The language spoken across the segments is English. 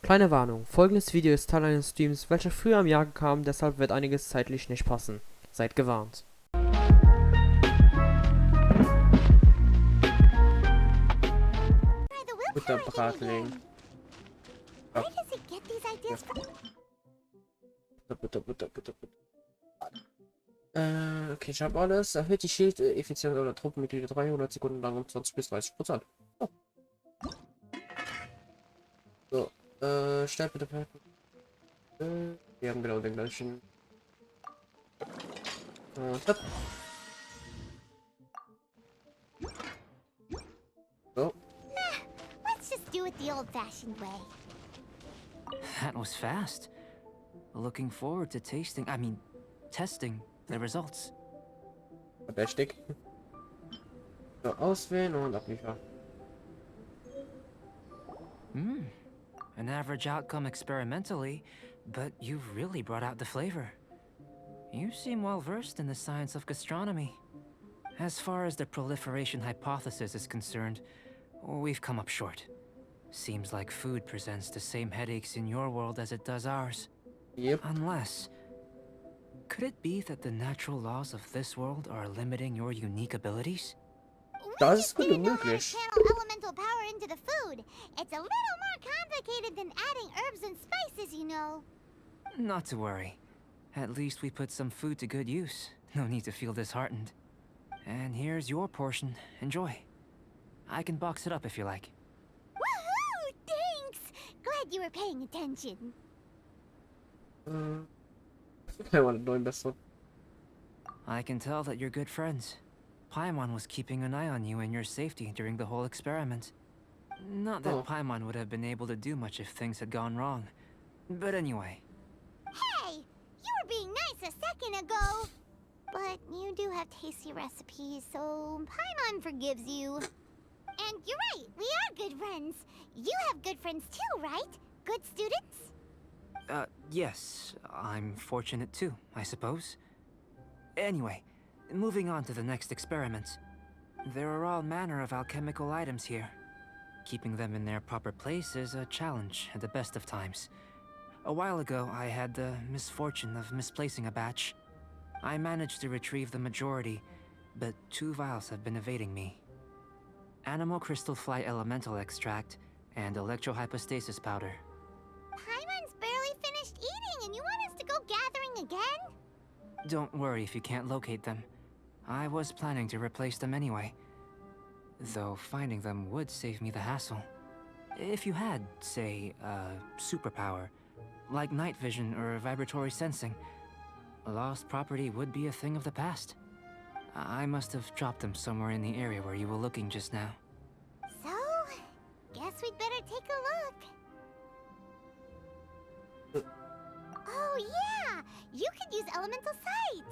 Kleine Warnung, folgendes Video ist Teil eines Streams, welcher früher im Jahr kam, deshalb wird einiges zeitlich nicht passen. Seid gewarnt. Guter Bratling. Ja. Butter. Okay, ich habe alles. Erhöht die Schild-Effizienz oder Truppenmitglieder 300 Sekunden lang um 20 bis 30%. Oh. So, stellt bitte fertig. Wir haben genau den gleichen. Stopp. So. Let's just do it the old-fashioned way. That was fast. Looking forward to testing the results. Verdächtig. So, auswählen und abliefern. An average outcome experimentally, but you've really brought out the flavor. You seem well versed in the science of gastronomy. As far as the proliferation hypothesis is concerned, we've come up short. Seems like food presents the same headaches in your world as it does ours. Yep. Unless... Could it be that the natural laws of this world are limiting your unique abilities? Das ist gut We know how to möglich. channel elemental power into the food. It's a little more complicated than adding herbs and spices, you know. Not to worry. At least we put some food to good use. No need to feel disheartened. And here's your portion. Enjoy. I can box it up if you like. Woohoo! Thanks! Glad you were paying attention. I want to know best one. I can tell that you're good friends. Paimon was keeping an eye on you and your safety during the whole experiment. Not that Paimon would have been able to do much if things had gone wrong. But anyway. Hey! You were being nice a second ago! But you do have tasty recipes, so Paimon forgives you. And you're right, we are good friends. You have good friends too, right? Good students? Yes. I'm fortunate too, I suppose. Anyway, moving on to the next experiment. There are all manner of alchemical items here. Keeping them in their proper place is a challenge at the best of times. A while ago, I had the misfortune of misplacing a batch. I managed to retrieve the majority, but 2 vials have been evading me. Animal crystal fly elemental extract and electrohypostasis powder. Paimon's barely finished eating and you want us to go gathering again? Don't worry if you can't locate them. I was planning to replace them anyway. Though finding them would save me the hassle. If you had, say, a superpower, like night vision or vibratory sensing, lost property would be a thing of the past. I must have dropped them somewhere in the area where you were looking just now. So, guess we'd better take a look. Oh yeah! You could use elemental sight!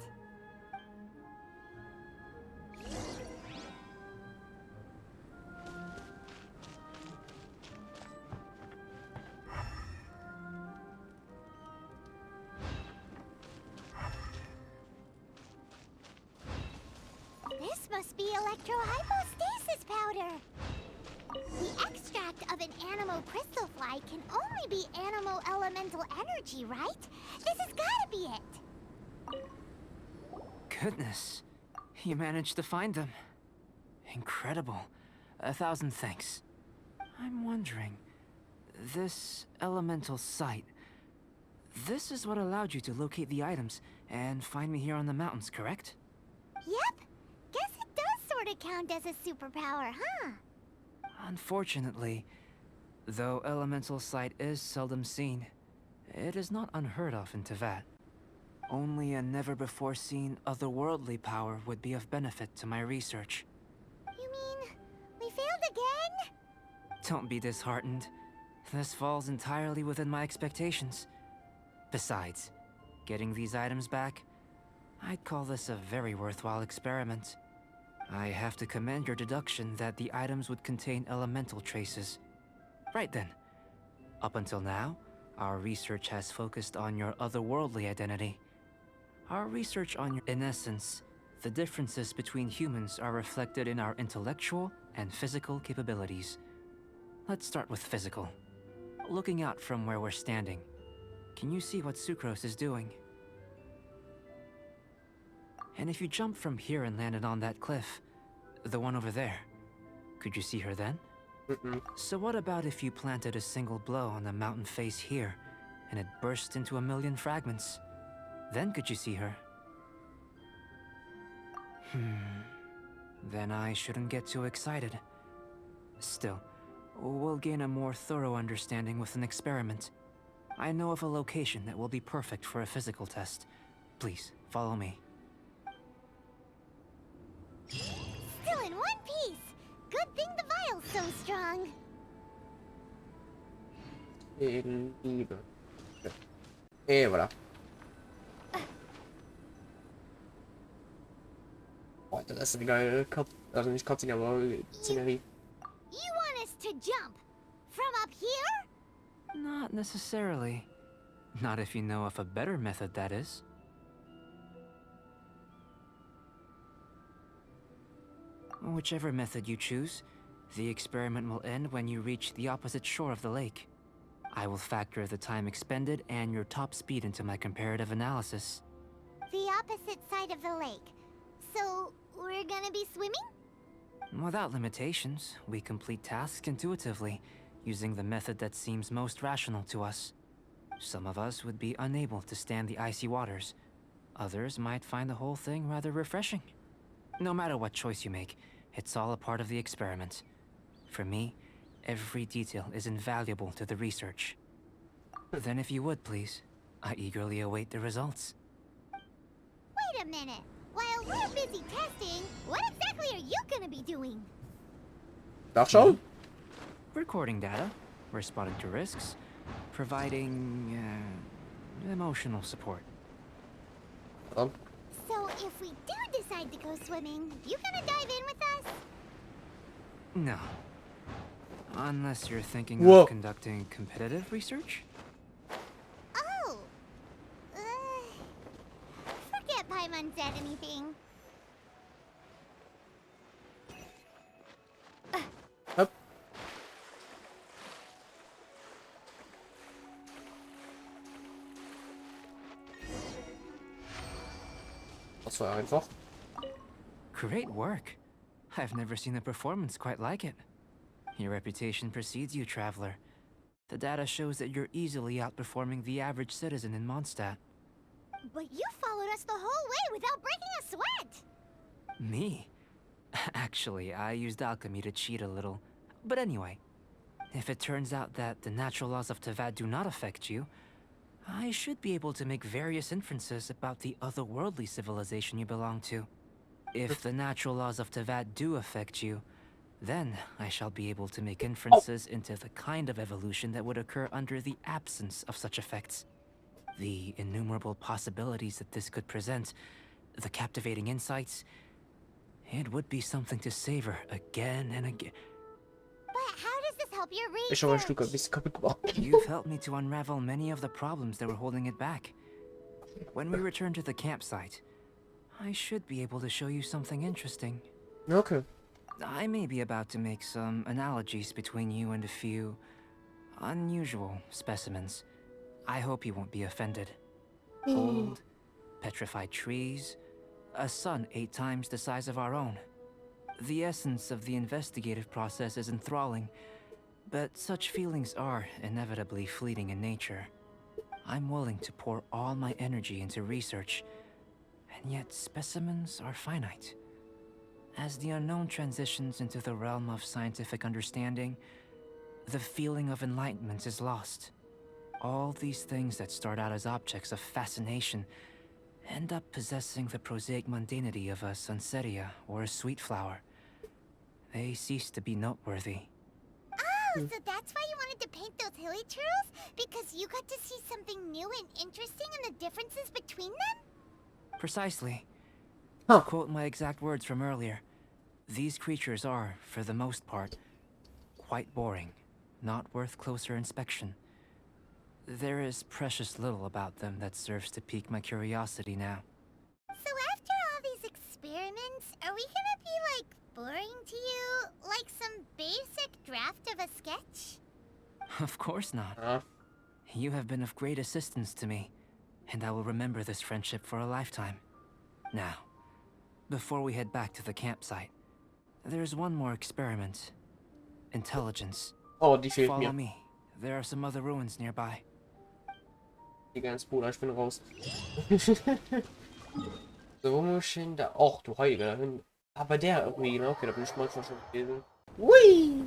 This must be electrohypostasis powder! The extract of an animal crystal fly can only be animal elemental energy, right? This has gotta be it! Goodness, you managed to find them. Incredible. 1,000 thanks. I'm wondering, this elemental sight, this is what allowed you to locate the items and find me here on the mountains, correct? Yep! Guess it does sorta count as a superpower, huh? Unfortunately, though elemental sight is seldom seen, it is not unheard of in Teyvat. Only a never-before-seen otherworldly power would be of benefit to my research. You mean, we failed again? Don't be disheartened. This falls entirely within my expectations. Besides, getting these items back, I'd call this a very worthwhile experiment. I have to commend your deduction that the items would contain elemental traces. Right then. Up until now, our research has focused on your otherworldly identity. Our research on your... In essence, the differences between humans are reflected in our intellectual and physical capabilities. Let's start with physical. Looking out from where we're standing, can you see what Sucrose is doing? And if you jumped from here and landed on that cliff, the one over there, could you see her then? So what about if you planted a single blow on the mountain face here, and it burst into a million fragments? Then could you see her? Then I shouldn't get too excited. Still, we'll gain a more thorough understanding with an experiment. I know of a location that will be perfect for a physical test. Please, follow me. Still in one piece. Good thing the vial's so strong. Liebe. Et voilà. Boah, das ist eine geile also nicht Cutscene, aber Szenerie. You want us to jump? From up here? Not necessarily. Not if you know of a better method, that is. Whichever method you choose, the experiment will end when you reach the opposite shore of the lake. I will factor the time expended and your top speed into my comparative analysis. The opposite side of the lake. So, we're gonna be swimming? Without limitations, we complete tasks intuitively, using the method that seems most rational to us. Some of us would be unable to stand the icy waters. Others might find the whole thing rather refreshing. No matter what choice you make, it's all a part of the experiment. For me, every detail is invaluable to the research. Then if you would, please, I eagerly await the results. Wait a minute. While we're busy testing, what exactly are you gonna be doing? Nachschauen? Recording data, responding to risks, providing emotional support. Ja. So if we do decide to go swimming, you gonna dive in with us? No. Unless you're thinking Whoa. of conducting competitive research? Oh. Forget Paimon said anything. Hopp. Das war einfach. Great work. I've never seen a performance quite like it. Your reputation precedes you, traveler. The data shows that you're easily outperforming the average citizen in Mondstadt. But you followed us the whole way without breaking a sweat. Me? Actually, I used alchemy to cheat a little. But anyway, if it turns out that the natural laws of Tavad do not affect you, I should be able to make various inferences about the otherworldly civilization you belong to. If the natural laws of Tavad do affect you, then I shall be able to make inferences into the kind of evolution that would occur under the absence of such effects. The innumerable possibilities that this could present, the captivating insights, it would be something to savor again and again. But how does this help your Ich habe ein research? Stück ein bisschen kaputt gemacht. You've helped me to unravel many of the problems that were holding it back. When we return to the campsite, I should be able to show you something interesting. Okay. I may be about to make some analogies between you and a few unusual specimens. I hope you won't be offended. Old, petrified trees, a sun 8 times the size of our own. The essence of the investigative process is enthralling, but such feelings are inevitably fleeting in nature. I'm willing to pour all my energy into research, and yet specimens are finite. As the unknown transitions into the realm of scientific understanding, the feeling of enlightenment is lost. All these things that start out as objects of fascination end up possessing the prosaic mundanity of a sunsetia or a sweet flower. They cease to be noteworthy. Oh, so that's why you wanted to paint those hilly turtles? Because you got to see something new and interesting in the differences between them? Precisely. Huh. To quote my exact words from earlier, these creatures are, for the most part, quite boring, not worth closer inspection. There is precious little about them that serves to pique my curiosity now. So after all these experiments, are we gonna be, like, boring to you? Like some basic draft of a sketch? Of course not. Ja. You have been of great assistance to me, and I will remember this friendship for a lifetime. Now, before we head back to the campsite, there's one more experiment. Intelligence. Oh, die fehlt Follow mir. me. There are some other ruins nearby. Die ganz Bruder, ich bin raus. So, wo muss ich hin? Da. Och, du Heilige, da hin. Aber der irgendwie, ne? Okay, da bin ich manchmal schon gewesen. Hui!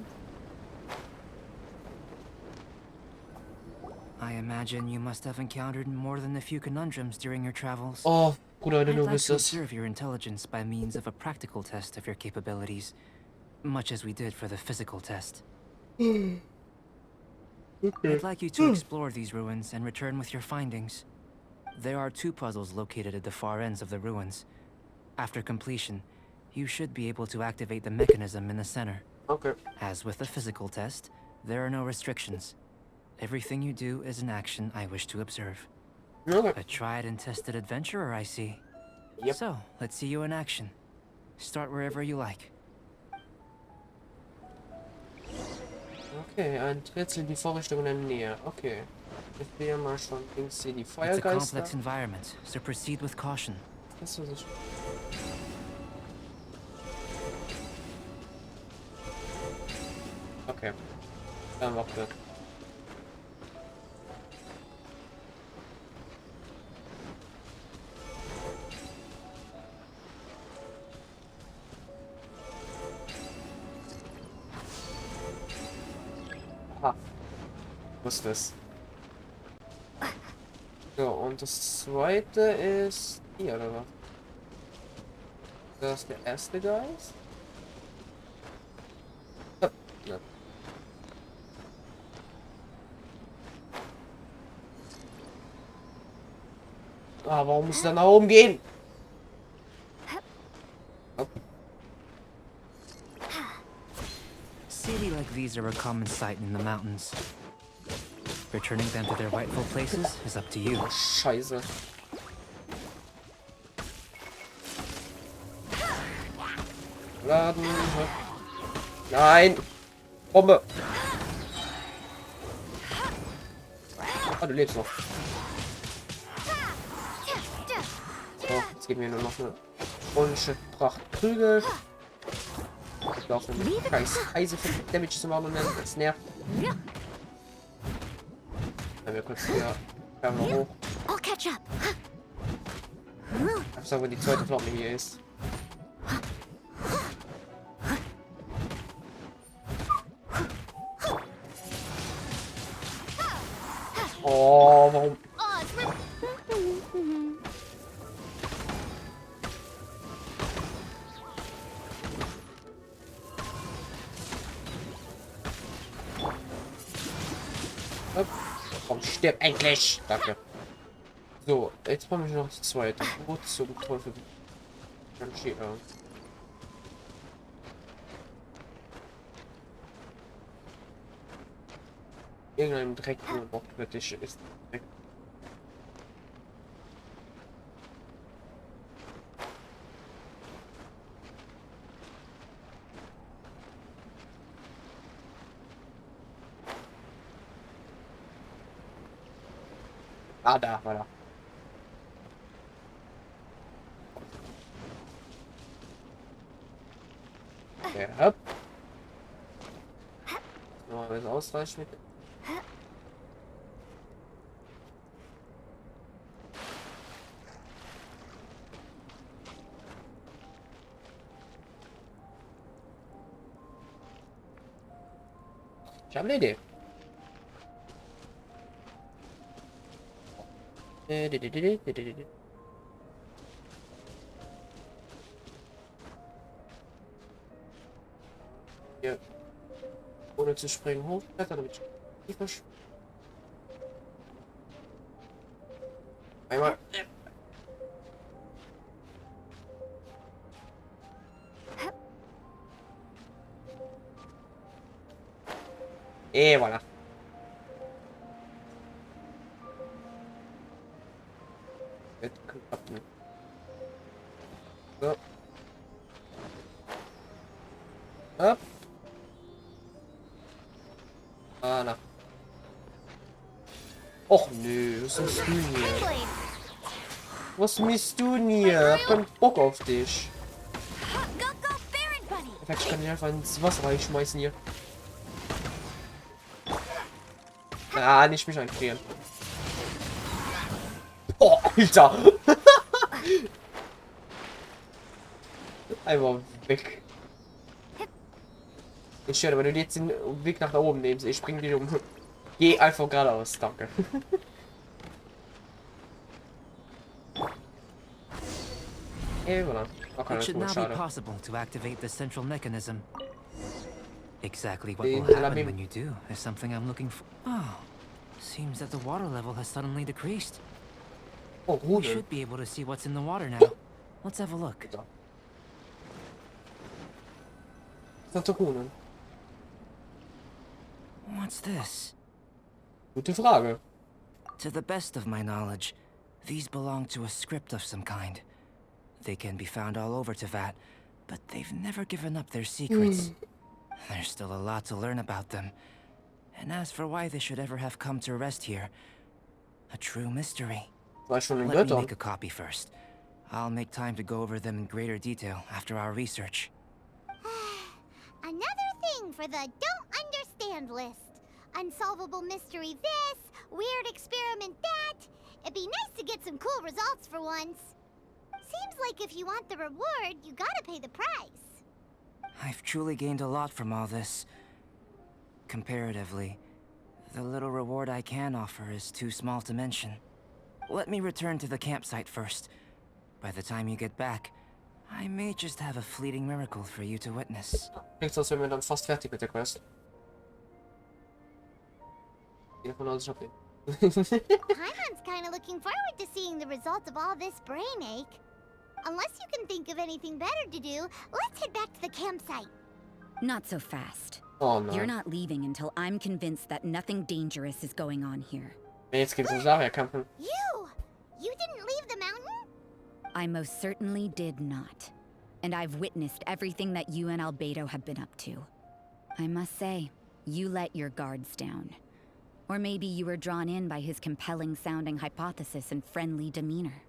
I imagine you must have encountered more than a few conundrums during your travels. Oh, Bruder, I'd du like bist to es. observe your intelligence by means of a practical test of your capabilities, much as we did for the physical test. Okay. I'd like you to explore these ruins and return with your findings. There are 2 puzzles located at the far ends of the ruins. After completion, you should be able to activate the mechanism in the center. Okay. As with the physical test, there are no restrictions. Everything you do is an action I wish to observe. Okay. A tried and tested adventurer, I see. Yep. So, let's see you in action. Start wherever you like. Okay, ein Rätsel in die Vorrichtung in der Nähe. Okay. Ich sehe mal schon links hier die It's a Feuergeister. complex environment, so proceed with caution. Das ist es. Okay. Dann warte. Aha. Was ist das? So, und das zweite ist hier, oder was? Das ist der erste Geist. Ja. Ah, warum muss ich dann nach oben gehen? Cities like these are a common sight in the mountains. Returning them to their rightful places is up to you. Oh, Scheiße. Laden. Nein! Bombe! Ah, du lebst noch. So, jetzt geben wir nur noch eine ordentliche Pracht Prügel. Ich laufe mit scheiß Eise für Damage zum Moment. Das nervt. Dann wir kurz hier noch hoch. I'll catch up. Ich sag, wenn die zweite Flotte hier ist. Oh, warum? Komm, stirb endlich! Danke. So, jetzt brauchen wir noch die zweite. Wo zum Teufel? Ganz schön. Irgendeinem Dreck, wo noch kritisch ist. Dreck. Ah, da, voilà. Okay, hopp. Nochmal ein bisschen ausreichen mit. Ich habe eine Idee. Hier. Ohne zu springen hochklettern, damit ich tiefer einmal. Voilà. Jetzt klappt nicht. So. Up. Ah, na. Och nö, was machst du denn hier? Blade. Was machst du denn hier? Hab keinen Bock auf dich. Go, go, Baron Bunny. Perfekt, ich kann ihn einfach ins Wasser reinschmeißen hier. Ah, nicht mich einfrieren. Oh, Alter! Einfach weg. Ich stelle, wenn du jetzt den Weg nach da oben nimmst, ich spring dich um. Geh einfach geradeaus, danke. Voilà. Okay, It das should ist now be schade. possible to activate the central mechanism. Exactly what Den will Alarm- happen when you do is something I'm looking for. Oh, seems that the water level has suddenly decreased. Oh, We Rune. should be able to see what's in the water now. Let's have a look. Das sind Runen. What's this? Gute Frage. To the best of my knowledge, these belong to a script of some kind. They can be found all over Tevat, but they've never given up their secrets. There's still a lot to learn about them. And as for why they should ever have come to rest here, a true mystery. War ich schon in Let me Göttern? make a copy first. I'll make time to go over them in greater detail after our research. Another thing for the don't understand list. Unsolvable mystery this, weird experiment that. It'd be nice to get some cool results for once. Seems like if you want the reward, you gotta pay the price. I've truly gained a lot from all this. Comparatively, the little reward I can offer is too small to mention. Let me return to the campsite first. By the time you get back, I may just have a fleeting miracle for you to witness. Klingt, als wären wir dann fast fertig mit der Quest. Geh davon aus, ich hab den. Paimon's kinda looking forward to seeing the results of all this brain ache. Unless you can think of anything better to do, let's head back to the campsite. Not so fast. Oh nein. You're not leaving until I'm convinced that nothing dangerous is going on here. Jetzt geht's um Saria kämpfen. You didn't leave the mountain? I most certainly did not. And I've witnessed everything that you and Albedo have been up to. I must say, you let your guards down. Or maybe you were drawn in by his compelling-sounding hypothesis and friendly demeanor.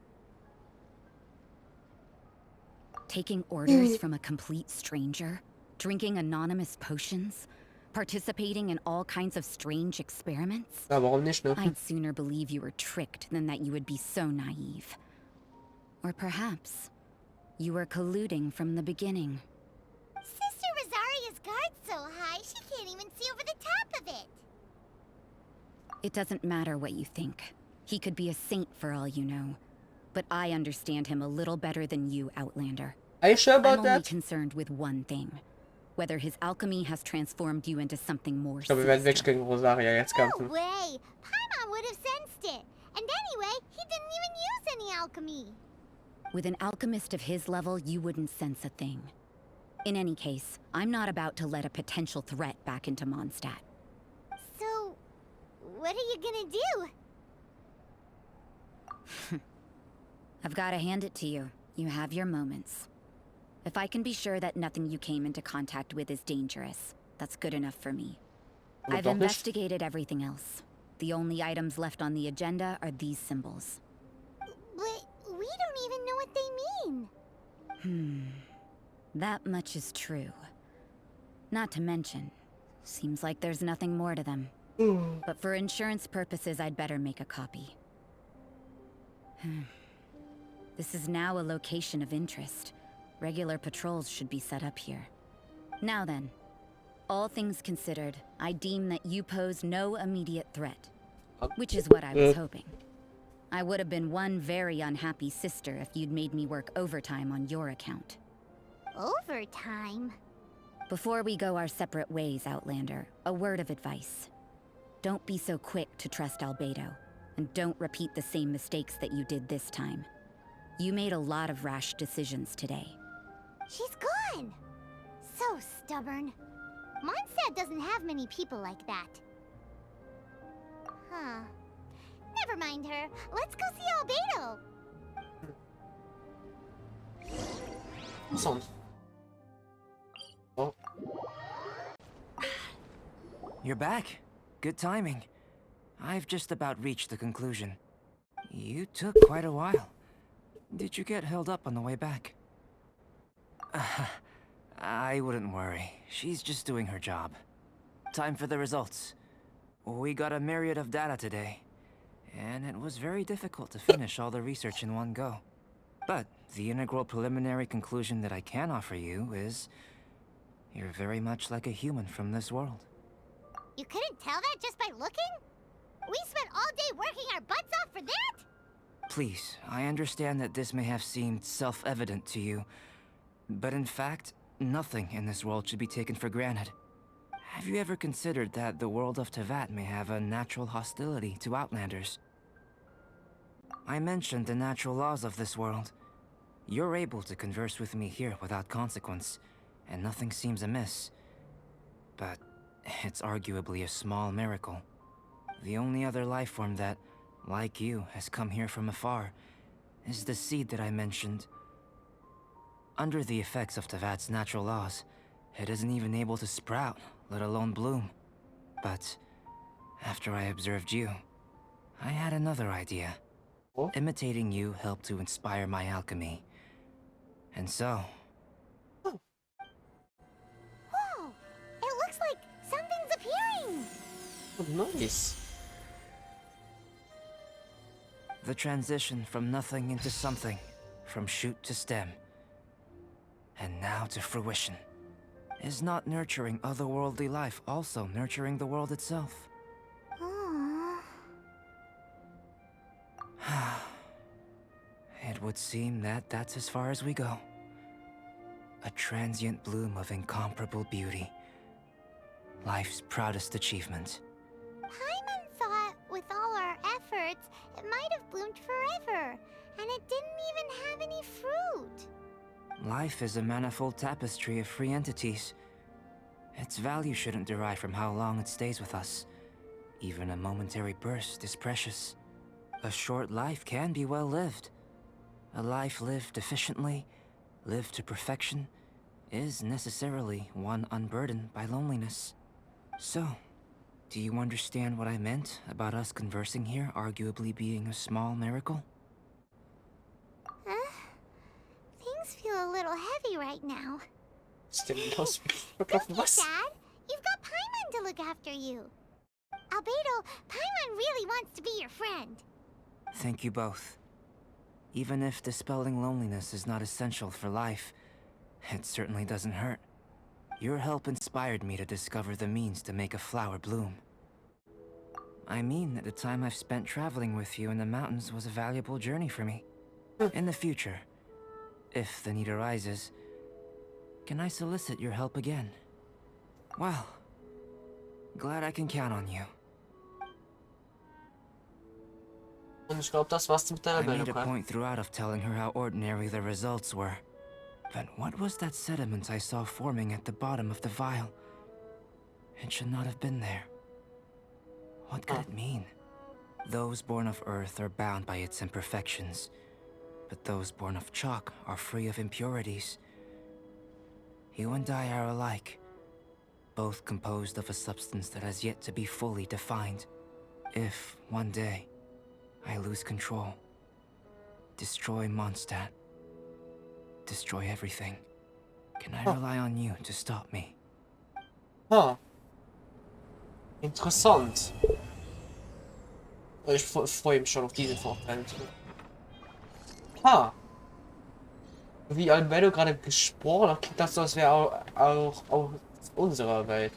Taking orders from a complete stranger? Drinking anonymous potions? Participating in all kinds of strange experiments? Ja, warum nicht, ne? I'd sooner believe you were tricked than that you would be so naive. Or perhaps, you were colluding from the beginning. Sister Rosaria's guard's so high, she can't even see over the top of it. It doesn't matter what you think. He could be a saint for all you know. But I understand him a little better than you, Outlander. Are you sure I'm about only that? concerned with one thing. Whether his alchemy has transformed you into something more Ich glaube, wir werden wirklich sinister. gegen Rosaria jetzt No kämpfen. way! Paimon would have sensed it. And anyway, he didn't even use any alchemy. With an alchemist of his level, you wouldn't sense a thing. In any case, I'm not about to let a potential threat back into Mondstadt. So, what are you gonna do? I've got to hand it to you. You have your moments. If I can be sure that nothing you came into contact with is dangerous, that's good enough for me. Oder I've doch nicht? investigated everything else. The only items left on the agenda are these symbols. But we don't even know what they mean. That much is true. Not to mention, seems like there's nothing more to them. But for insurance purposes, I'd better make a copy. This is now a location of interest. Regular patrols should be set up here. Now then, all things considered, I deem that you pose no immediate threat. Which is what I was hoping. I would have been one very unhappy sister if you'd made me work overtime on your account. Overtime? Before we go our separate ways, Outlander, a word of advice. Don't be so quick to trust Albedo, and don't repeat the same mistakes that you did this time. You made a lot of rash decisions today. She's gone! So stubborn. Mondstadt doesn't have many people like that. Huh. Never mind her. Let's go see Albedo. Interessant. Oh, You're back. Good timing. I've just about reached the conclusion. You took quite a while. Did you get held up on the way back? I wouldn't worry. She's just doing her job. Time for the results. We got a myriad of data today, and it was very difficult to finish all the research in one go. But the integral preliminary conclusion that I can offer you is you're very much like a human from this world. You couldn't tell that just by looking? We spent all day working our butts off for that? Please, I understand that this may have seemed self-evident to you, but in fact, nothing in this world should be taken for granted. Have you ever considered that the world of Teyvat may have a natural hostility to Outlanders? I mentioned the natural laws of this world. You're able to converse with me here without consequence, and nothing seems amiss. But it's arguably a small miracle. The only other life form that, like you, has come here from afar is the seed that I mentioned. Under the effects of Teyvat's natural laws, it isn't even able to sprout, let alone bloom. But after I observed you, I had another idea. Oh? Imitating you helped to inspire my alchemy. And so... Whoa! It looks like something's appearing! Oh, nice. The transition from nothing into something, from shoot to stem, and now to fruition. Is not nurturing otherworldly life also nurturing the world itself? Aww. It would seem that that's as far as we go. A transient bloom of incomparable beauty. Life's proudest achievement. Paimon thought with all our efforts, it might have bloomed forever, and it didn't even have any fruit. Life is a manifold tapestry of free entities. Its value shouldn't derive from how long it stays with us. Even a momentary burst is precious. A short life can be well lived. A life lived efficiently, lived to perfection, is necessarily one unburdened by loneliness. So, do you understand what I meant about us conversing here arguably being a small miracle? Things feel a little heavy right now. Stimmt los. Don't be Was? sad. You've got Paimon to look after you. Albedo, Paimon really wants to be your friend. Thank you both. Even if dispelling loneliness is not essential for life, it certainly doesn't hurt. Your help inspired me to discover the means to make a flower bloom. I mean that the time I've spent traveling with you in the mountains was a valuable journey for me. In the future, if the need arises, can I solicit your help again? Well, glad I can count on you. Und ich glaube, das war's mit deiner I made a Meldung. point throughout of telling her how ordinary the results were. But what was that sediment I saw forming at the bottom of the vial? It should not have been there. What could it mean? Those born of Earth are bound by its imperfections, but those born of chalk are free of impurities. You and I are alike, both composed of a substance that has yet to be fully defined. If, one day, I lose control, destroy Mondstadt, destroy everything, can I rely on you to stop me? Ha. Interessant. Ich freue mich schon auf diesen Vorteil. Ha. Wie Albedo gerade gesprochen hat, klingt das so, als wäre auch aus unserer Welt.